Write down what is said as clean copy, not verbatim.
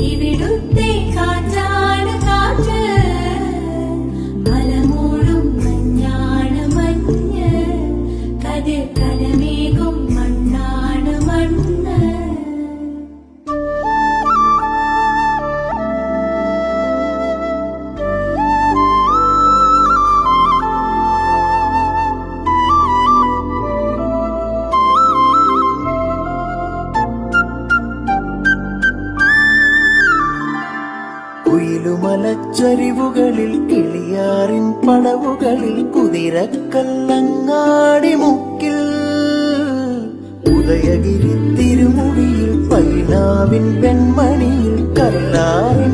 ഇവിടുത്തെ കാറ്റാണ് കാറ്റ്, മലമൂടും മഞ്ഞാണ് മഞ്ഞ്, കതിർ കലമേകും മണ്ണാണ് മണ്ണ്. കുയിലുമലച്ചരിവുകളിൽ കിളിയാറിൻ പടവുകളിൽ കുതിരക്കല്ലങ്ങാടി മുക്കിൽ ഉദയഗിരി തിരുമുടിയിൽ പൈനാവിൻ പെൺമണിയിൽ കല്ലാറിൻ